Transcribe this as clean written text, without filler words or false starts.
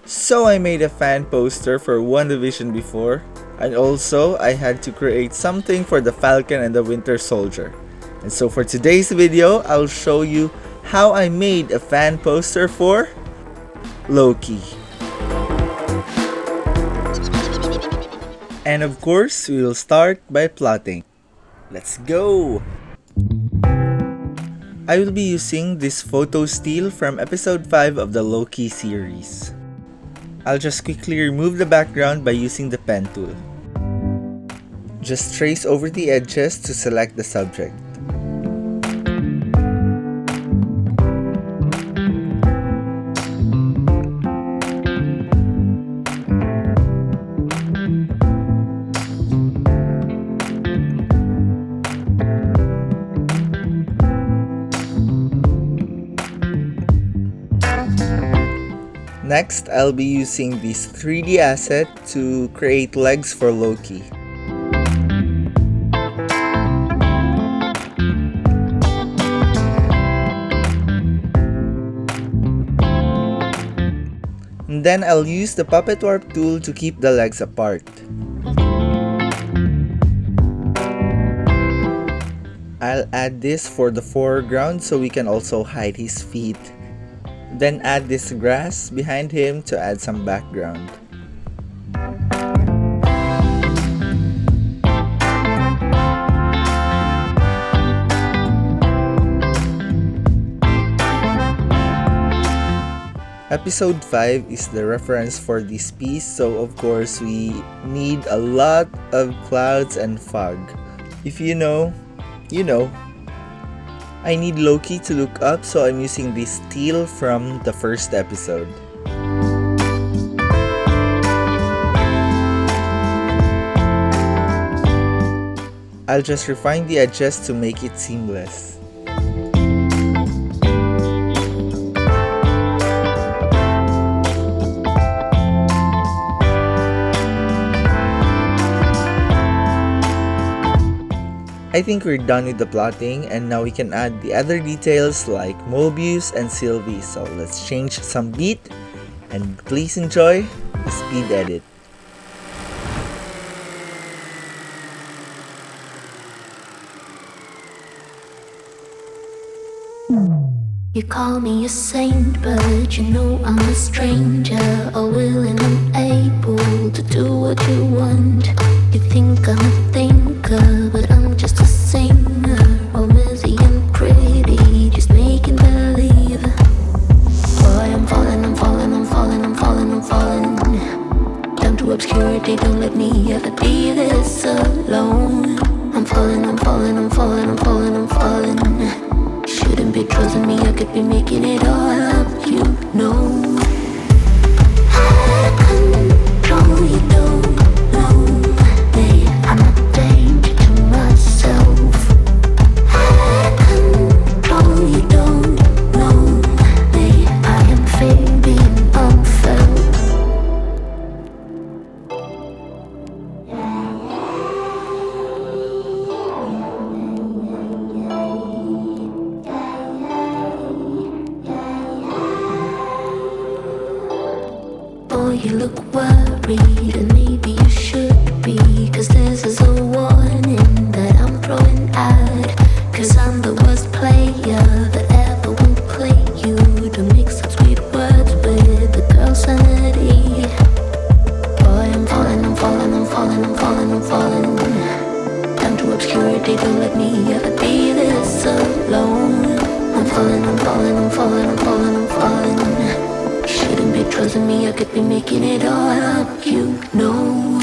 So I made a fan poster for WandaVision before, and also I had to create something for the Falcon and the Winter Soldier. And so for today's video, I'll show you how I made a fan poster for Loki. And of course, we will start by plotting. Let's go! I will be using this photo still from episode 5 of the Loki series. I'll just quickly remove the background by using the pen tool. Just trace over the edges to select the subject. Next, I'll be using this 3D asset to create legs for Loki. And then I'll use the puppet warp tool to keep the legs apart. I'll add this for the foreground so we can also hide his feet. Then add this grass behind him to add some background. Episode 5 is the reference for this piece, so of course we need a lot of clouds and fog. If you know, you know. I need Loki to look up, so I'm using this teal from the first episode. I'll just refine the edges to make it seamless. I think we're done with the plotting, and now we can add the other details like Mobius and Sylvie. So let's change some beat, and please enjoy the speed edit. You call me a saint, but you know I'm a stranger, all willing and able to do what you want. You think I'm a thinker, but I'm just a singer, all messy and pretty, just making believe. Boy, I'm falling, I'm falling, I'm falling, I'm falling, I'm falling down to obscurity. Don't let me ever be this alone. I'm falling, I'm falling, I'm falling, I'm falling, I'm falling. Shouldn't be trusting me, I could be making it all up, you know. I control, you don't know me. I'm a danger to myself. I control, you don't know me. I am fading unfelt. You look worried, and maybe you should be, 'cause this is a warning that I'm throwing out. 'Cause I'm the worst player that ever will play you, to mix up sweet words with the girl's sanity. Boy, I'm falling, I'm falling, I'm falling, I'm falling, I'm falling down to obscurity. Don't let me ever be this alone. I'm falling, I'm falling, I'm falling, I'm falling, I'm falling. Shouldn't be trusting me, I could be making it all up, you know.